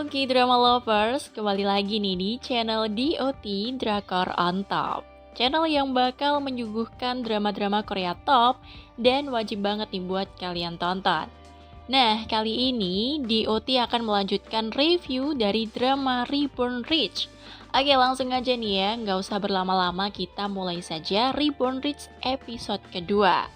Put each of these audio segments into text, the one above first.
Halo K-drama lovers, kembali lagi nih di channel DOT Drakor on Top. Channel yang bakal menyuguhkan drama-drama Korea top dan wajib banget nih buat kalian tonton. Nah, kali ini DOT akan melanjutkan review dari drama Reborn Rich. Oke, langsung aja nih ya, nggak usah berlama-lama, kita mulai saja Reborn Rich episode kedua.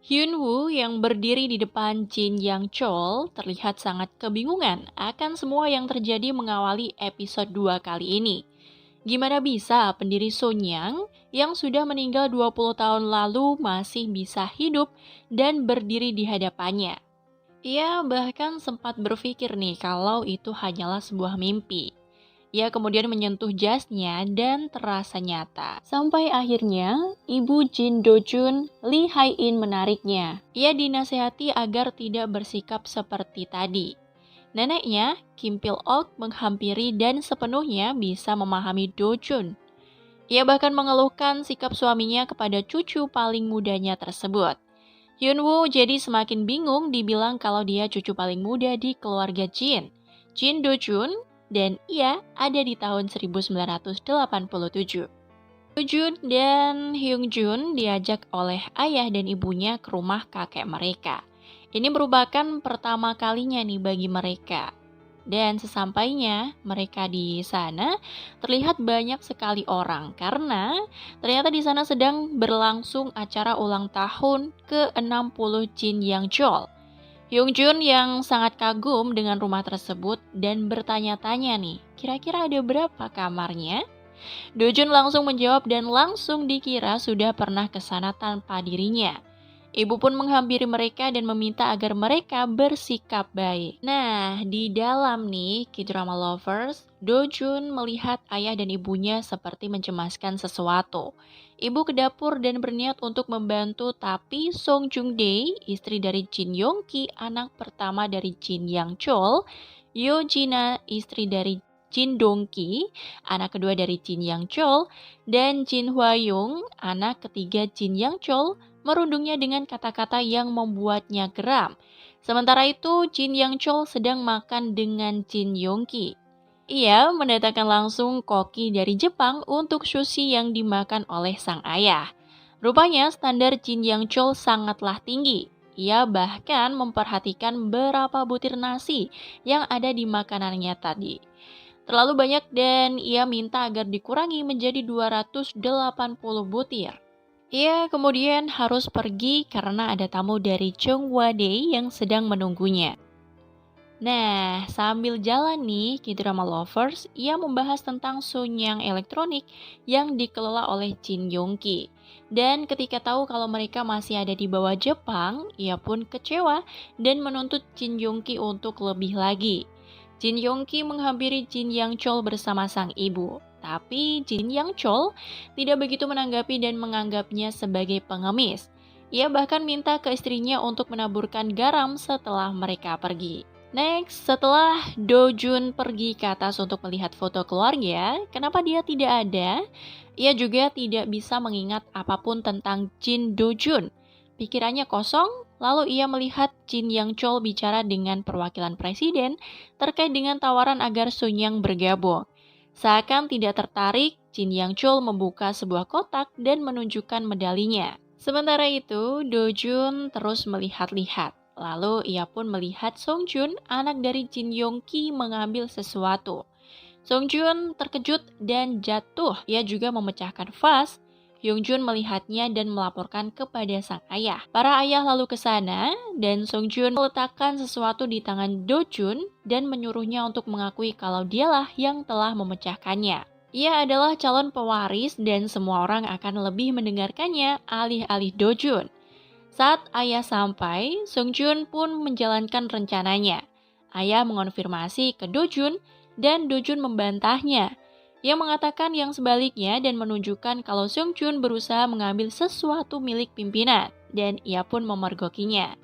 Hyunwoo yang berdiri di depan Jin Yang Chol terlihat sangat kebingungan akan semua yang terjadi mengawali episode 2 kali ini. Gimana bisa pendiri Sonyang yang sudah meninggal 20 tahun lalu masih bisa hidup dan berdiri di hadapannya? Ia bahkan sempat berpikir nih kalau itu hanyalah sebuah mimpi. Ia kemudian menyentuh jasnya dan terasa nyata. Sampai akhirnya, ibu Jin Do-jun, Lee Hae-in menariknya. Ia dinasehati agar tidak bersikap seperti tadi. Neneknya, Kim Pil-ok, menghampiri dan sepenuhnya bisa memahami Do-jun. Ia bahkan mengeluhkan sikap suaminya kepada cucu paling mudanya tersebut. Hyunwoo jadi semakin bingung dibilang kalau dia cucu paling muda di keluarga Jin Do-jun, dan ia ada di tahun 1987. Do-jun dan Hyung-jun diajak oleh ayah dan ibunya ke rumah kakek mereka. Ini merupakan pertama kalinya nih bagi mereka. Dan sesampainya mereka di sana, terlihat banyak sekali orang karena ternyata di sana sedang berlangsung acara ulang tahun ke-60 Jin Yang Chol. Hyung-jun yang sangat kagum dengan rumah tersebut dan bertanya-tanya nih, kira-kira ada berapa kamarnya? Do-jun langsung menjawab dan langsung dikira sudah pernah ke sana tanpa dirinya. Ibu pun menghampiri mereka dan meminta agar mereka bersikap baik. Nah, di dalam nih K-drama lovers, Do-jun melihat ayah dan ibunya seperti mencemaskan sesuatu. Ibu ke dapur dan berniat untuk membantu, tapi Song Jung-dae, istri dari Jin Yong-ki, anak pertama dari Jin Yang Chol, Yo Jina, istri dari Jin Dong-ki, anak kedua dari Jin Yang Chol, dan Jin Hwa-young, anak ketiga Jin Yang Chol, merundungnya dengan kata-kata yang membuatnya geram. Sementara itu, Jin Yang Chol sedang makan dengan Jin Yong-ki. Ia mendatangkan langsung koki dari Jepang untuk sushi yang dimakan oleh sang ayah. Rupanya standar Jin Yang Chol sangatlah tinggi. Ia bahkan memperhatikan berapa butir nasi yang ada di makanannya tadi. Terlalu banyak dan ia minta agar dikurangi menjadi 280 butir. Ia kemudian harus pergi karena ada tamu dari Chung Hwa-dae yang sedang menunggunya. Nah, sambil jalan nih, K-drama lovers, ia membahas tentang Sonyang Elektronik yang dikelola oleh Jin Yong-ki. Dan ketika tahu kalau mereka masih ada di bawah Jepang, ia pun kecewa dan menuntut Jin Yong-ki untuk lebih lagi. Jin Yong-ki menghampiri Jin Yang Chol bersama sang ibu. Tapi Jin Yang Chol tidak begitu menanggapi dan menganggapnya sebagai pengemis. Ia bahkan minta ke istrinya untuk menaburkan garam setelah mereka pergi. Next, setelah Do-jun pergi ke atas untuk melihat foto keluarga, kenapa dia tidak ada? Ia juga tidak bisa mengingat apapun tentang Jin Do-jun. Pikirannya kosong, lalu ia melihat Jin Yang Chol bicara dengan perwakilan presiden terkait dengan tawaran agar Sonyang bergabung. Seakan tidak tertarik, Jin Yang Chol membuka sebuah kotak dan menunjukkan medalinya. Sementara itu, Do-jun terus melihat-lihat. Lalu ia pun melihat Song-jun, anak dari Jin Yong-ki, mengambil sesuatu. Song-jun terkejut dan jatuh. Ia juga memecahkan vas. Hyung-jun melihatnya dan melaporkan kepada sang ayah. Para ayah lalu ke sana dan Song-jun meletakkan sesuatu di tangan Do-jun dan menyuruhnya untuk mengakui kalau dialah yang telah memecahkannya. Ia adalah calon pewaris dan semua orang akan lebih mendengarkannya alih-alih Do-jun. Saat ayah sampai, Song-jun pun menjalankan rencananya. Ayah mengonfirmasi ke Do-jun dan Do-jun membantahnya. Ia mengatakan yang sebaliknya dan menunjukkan kalau Song-jun berusaha mengambil sesuatu milik pimpinan dan ia pun memergokinya.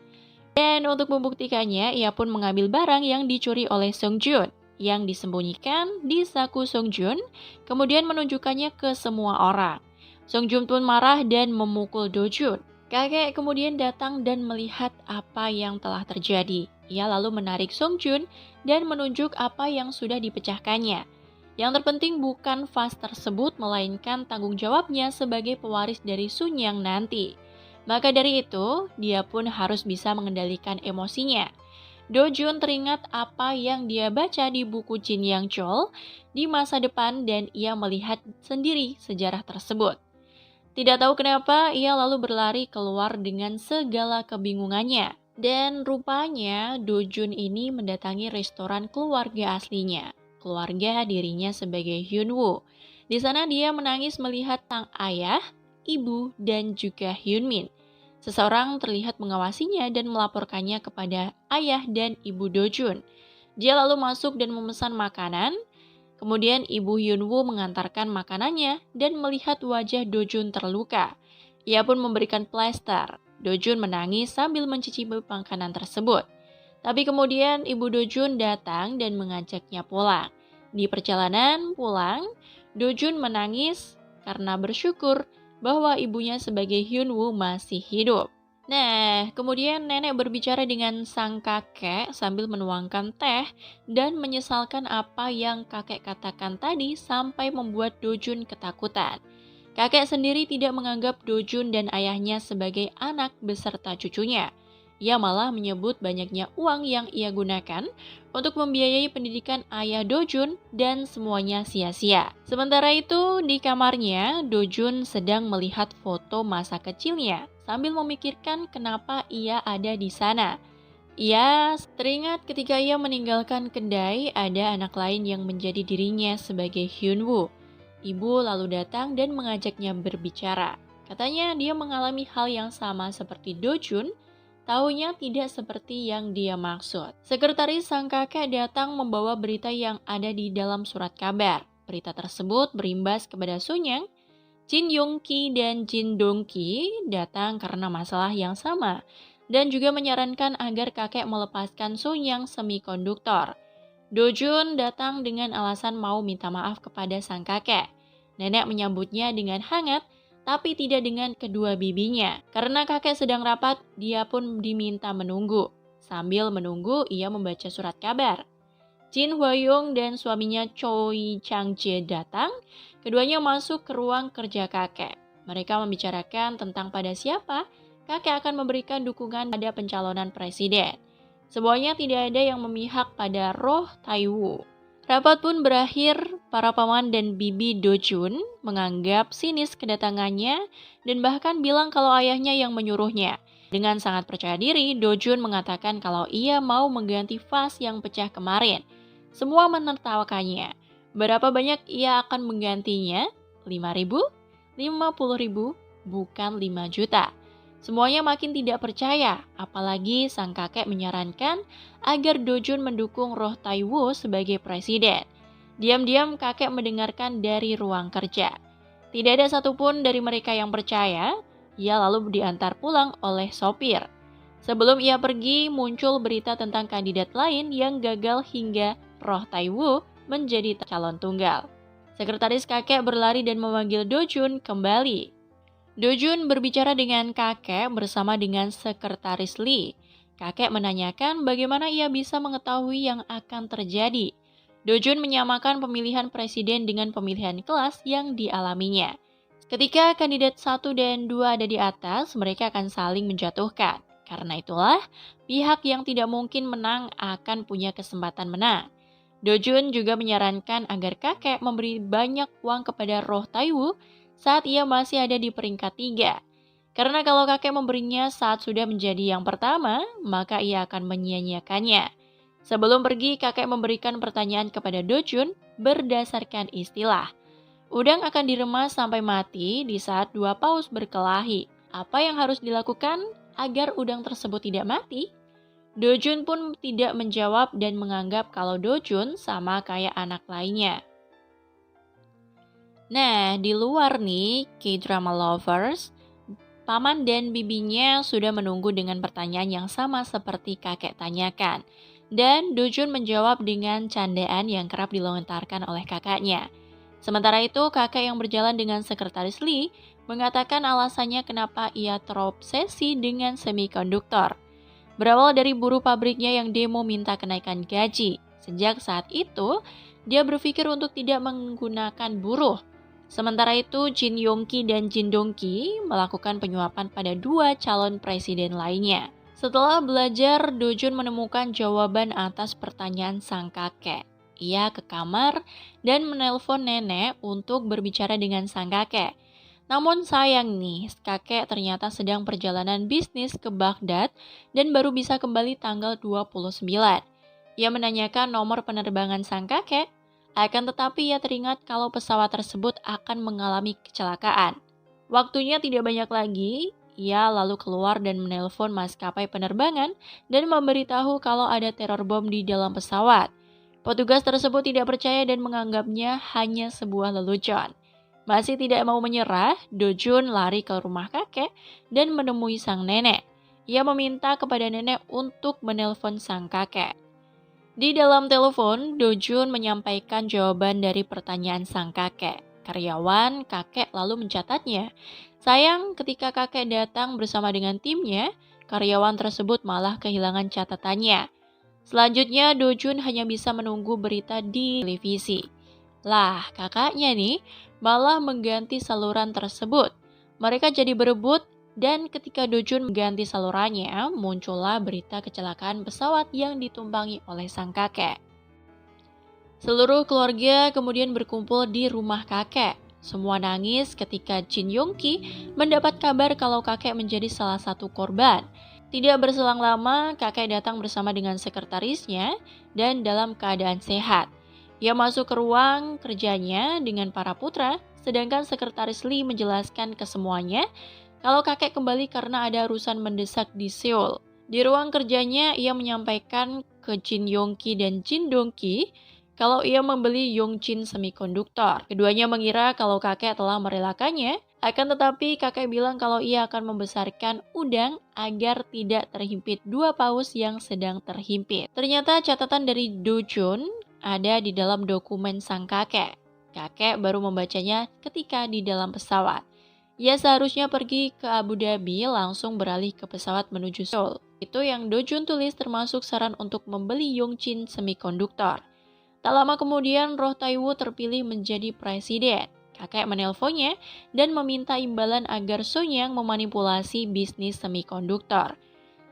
Dan untuk membuktikannya, ia pun mengambil barang yang dicuri oleh Song-jun yang disembunyikan di saku Song-jun, kemudian menunjukkannya ke semua orang. Song-jun pun marah dan memukul Do-jun. Kakek kemudian datang dan melihat apa yang telah terjadi. Ia lalu menarik Songjun dan menunjuk apa yang sudah dipecahkannya. Yang terpenting bukan vas tersebut, melainkan tanggung jawabnya sebagai pewaris dari Sunyang nanti. Maka dari itu, dia pun harus bisa mengendalikan emosinya. Dojun teringat apa yang dia baca di buku Jin Yang Chol di masa depan dan ia melihat sendiri sejarah tersebut. Tidak tahu kenapa, ia lalu berlari keluar dengan segala kebingungannya. Dan rupanya Dojun ini mendatangi restoran keluarga aslinya, keluarga dirinya sebagai Hyunwoo. Di sana dia menangis melihat sang ayah, ibu, dan juga Hyunmin. Seseorang terlihat mengawasinya dan melaporkannya kepada ayah dan ibu Dojun. Dia lalu masuk dan memesan makanan. Kemudian ibu Hyunwoo mengantarkan makanannya dan melihat wajah Dojun terluka. Ia pun memberikan plester. Dojun menangis sambil mencicipi makanan tersebut. Tapi kemudian ibu Dojun datang dan mengajaknya pulang. Di perjalanan pulang, Dojun menangis karena bersyukur bahwa ibunya sebagai Hyunwoo masih hidup. Nah, kemudian nenek berbicara dengan sang kakek sambil menuangkan teh dan menyesalkan apa yang kakek katakan tadi sampai membuat Dojun ketakutan. Kakek sendiri tidak menganggap Dojun dan ayahnya sebagai anak beserta cucunya. Ia malah menyebut banyaknya uang yang ia gunakan untuk membiayai pendidikan ayah Dojun dan semuanya sia-sia. Sementara itu, di kamarnya, Dojun sedang melihat foto masa kecilnya sambil memikirkan kenapa ia ada di sana. Ia teringat ketika ia meninggalkan kedai, ada anak lain yang menjadi dirinya sebagai Hyunwoo. Ibu lalu datang dan mengajaknya berbicara. Katanya dia mengalami hal yang sama seperti Dojun, taunya tidak seperti yang dia maksud. Sekretaris sang kakek datang membawa berita yang ada di dalam surat kabar. Berita tersebut berimbas kepada Sunyang. Jin Yong-ki dan Jin Dong-ki datang karena masalah yang sama dan juga menyarankan agar kakek melepaskan Sunyang semikonduktor. Dojun datang dengan alasan mau minta maaf kepada sang kakek. Nenek menyambutnya dengan hangat, tapi tidak dengan kedua bibinya. Karena kakek sedang rapat, dia pun diminta menunggu. Sambil menunggu, ia membaca surat kabar. Jin Hwa-young dan suaminya Choi Chang-jae datang. Keduanya masuk ke ruang kerja kakek. Mereka membicarakan tentang pada siapa kakek akan memberikan dukungan pada pencalonan presiden. Semuanya tidak ada yang memihak pada Roh Tae-woo. Rapat pun berakhir, para paman dan bibi Dojun menganggap sinis kedatangannya dan bahkan bilang kalau ayahnya yang menyuruhnya. Dengan sangat percaya diri, Dojun mengatakan kalau ia mau mengganti vas yang pecah kemarin. Semua menertawakannya. Berapa banyak ia akan menggantinya? 5.000? 50.000? Bukan 5 juta. Semuanya makin tidak percaya, apalagi sang kakek menyarankan agar Dojun mendukung Roh Tae-woo sebagai presiden. Diam-diam kakek mendengarkan dari ruang kerja. Tidak ada satupun dari mereka yang percaya, ia lalu diantar pulang oleh sopir. Sebelum ia pergi, muncul berita tentang kandidat lain yang gagal hingga Roh Tae-woo menjadi calon tunggal. Sekretaris kakek berlari dan memanggil Dojun kembali. Dojun berbicara dengan kakek bersama dengan sekretaris Lee. Kakek menanyakan bagaimana ia bisa mengetahui yang akan terjadi. Dojun menyamakan pemilihan presiden dengan pemilihan kelas yang dialaminya. Ketika kandidat 1 dan 2 ada di atas, mereka akan saling menjatuhkan. Karena itulah, pihak yang tidak mungkin menang akan punya kesempatan menang. Dojun juga menyarankan agar kakek memberi banyak uang kepada Roh Tae-woo saat ia masih ada di peringkat 3. Karena kalau kakek memberinya saat sudah menjadi yang pertama, maka ia akan menyia-nyiakannya. Sebelum pergi, kakek memberikan pertanyaan kepada Dojun berdasarkan istilah. Udang akan diremas sampai mati di saat 2 paus berkelahi. Apa yang harus dilakukan agar udang tersebut tidak mati? Dojun pun tidak menjawab dan menganggap kalau Dojun sama kayak anak lainnya. Nah, di luar nih, K-drama lovers, paman dan bibinya sudah menunggu dengan pertanyaan yang sama seperti kakek tanyakan. Dan Dojun menjawab dengan candaan yang kerap dilontarkan oleh kakaknya. Sementara itu, kakak yang berjalan dengan sekretaris Lee mengatakan alasannya kenapa ia terobsesi dengan semikonduktor. Berawal dari buruh pabriknya yang demo minta kenaikan gaji. Sejak saat itu, dia berpikir untuk tidak menggunakan buruh. Sementara itu, Jin Yong-ki dan Jin Dong-ki melakukan penyuapan pada dua calon presiden lainnya. Setelah belajar, Do Jun menemukan jawaban atas pertanyaan sang kakek. Ia ke kamar dan menelpon nenek untuk berbicara dengan sang kakek. Namun sayang nih, kakek ternyata sedang perjalanan bisnis ke Baghdad dan baru bisa kembali tanggal 29. Ia menanyakan nomor penerbangan sang kakek, akan tetapi ia teringat kalau pesawat tersebut akan mengalami kecelakaan. Waktunya tidak banyak lagi, ia lalu keluar dan menelpon maskapai penerbangan dan memberitahu kalau ada teror bom di dalam pesawat. Petugas tersebut tidak percaya dan menganggapnya hanya sebuah lelucon. Masih tidak mau menyerah, Do Jun lari ke rumah kakek dan menemui sang nenek. Ia meminta kepada nenek untuk menelpon sang kakek. Di dalam telepon, Do Jun menyampaikan jawaban dari pertanyaan sang kakek. Karyawan kakek lalu mencatatnya. Sayang, ketika kakek datang bersama dengan timnya, karyawan tersebut malah kehilangan catatannya. Selanjutnya, Do Jun hanya bisa menunggu berita di televisi. Lah, kakaknya nih malah mengganti saluran tersebut. Mereka jadi berebut dan ketika Do Jun mengganti salurannya, muncullah berita kecelakaan pesawat yang ditumpangi oleh sang kakek. Seluruh keluarga kemudian berkumpul di rumah kakek. Semua nangis ketika Jin Yong-ki mendapat kabar kalau kakek menjadi salah satu korban. Tidak berselang lama, kakek datang bersama dengan sekretarisnya dan dalam keadaan sehat. Ia masuk ke ruang kerjanya dengan para putra, sedangkan sekretaris Lee menjelaskan ke semuanya kalau kakek kembali karena ada urusan mendesak di Seoul. Di ruang kerjanya, ia menyampaikan ke Jin Yong-ki dan Jin Dong-ki kalau ia membeli Yongchin Semikonduktor. Keduanya mengira kalau kakek telah merelakannya, akan tetapi kakek bilang kalau ia akan membesarkan udang agar tidak terhimpit dua paus yang sedang terhimpit. Ternyata catatan dari Do Jun ada di dalam dokumen sang kakek. Kakek baru membacanya ketika di dalam pesawat. Ia seharusnya pergi ke Abu Dhabi langsung beralih ke pesawat menuju Seoul. Itu yang Do Jun tulis termasuk saran untuk membeli Yongchin Semikonduktor. Tak lama kemudian Roh Tae-woo terpilih menjadi presiden. Kakek menelponnya dan meminta imbalan agar Sun-yang memanipulasi bisnis semikonduktor.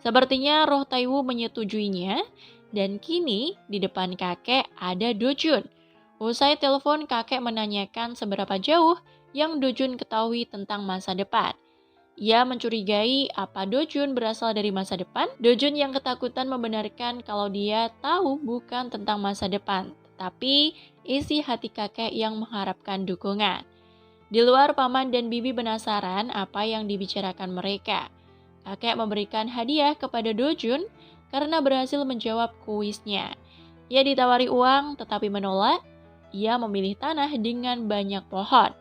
Sepertinya Roh Tae-woo menyetujuinya dan kini di depan kakek ada Do Jun. Usai telepon, kakek menanyakan seberapa jauh yang Do Jun ketahui tentang masa depan. Ia mencurigai apa Do Jun berasal dari masa depan. Do Jun yang ketakutan membenarkan kalau dia tahu bukan tentang masa depan, tapi isi hati kakek yang mengharapkan dukungan. Di luar, paman dan bibi penasaran apa yang dibicarakan mereka. Kakek memberikan hadiah kepada Do Jun karena berhasil menjawab kuisnya. Ia ditawari uang tetapi menolak. Ia memilih tanah dengan banyak pohon.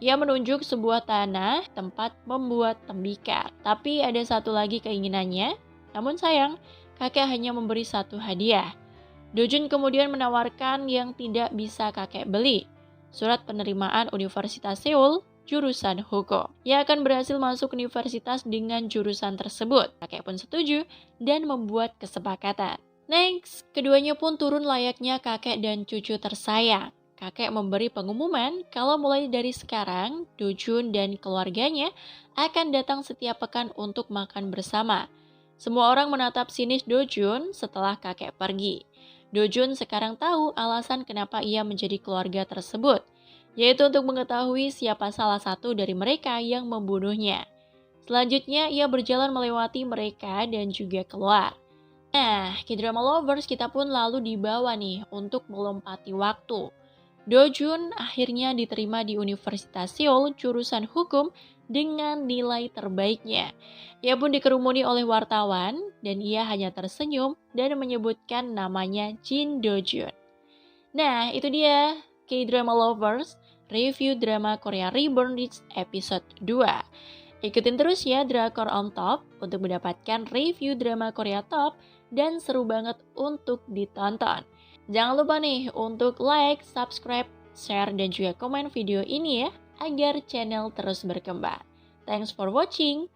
Ia menunjuk sebuah tanah tempat membuat tembikar. Tapi ada satu lagi keinginannya. Namun sayang, kakek hanya memberi satu hadiah. Do Jun kemudian menawarkan yang tidak bisa kakek beli. Surat penerimaan Universitas Seoul, jurusan hukum. Ia akan berhasil masuk universitas dengan jurusan tersebut. Kakek pun setuju dan membuat kesepakatan. Next, keduanya pun turun layaknya kakek dan cucu tersayang. Kakek memberi pengumuman kalau mulai dari sekarang, Do Jun dan keluarganya akan datang setiap pekan untuk makan bersama. Semua orang menatap sinis Do Jun setelah kakek pergi. Do Jun sekarang tahu alasan kenapa ia menjadi keluarga tersebut, yaitu untuk mengetahui siapa salah satu dari mereka yang membunuhnya. Selanjutnya, ia berjalan melewati mereka dan juga keluar. Nah, K-drama lovers, kita pun lalu dibawa nih untuk melompati waktu. Do Jun akhirnya diterima di Universitas Seoul jurusan hukum dengan nilai terbaiknya. Ia pun dikerumuni oleh wartawan dan ia hanya tersenyum dan menyebutkan namanya Jin Do Jun. Nah, itu dia K-drama lovers, review drama Korea Reborn episode 2. Ikutin terus ya Drakor on Top untuk mendapatkan review drama Korea top dan seru banget untuk ditonton. Jangan lupa nih untuk like, subscribe, share, dan juga komen video ini ya. agar channel terus berkembang. Thanks for watching.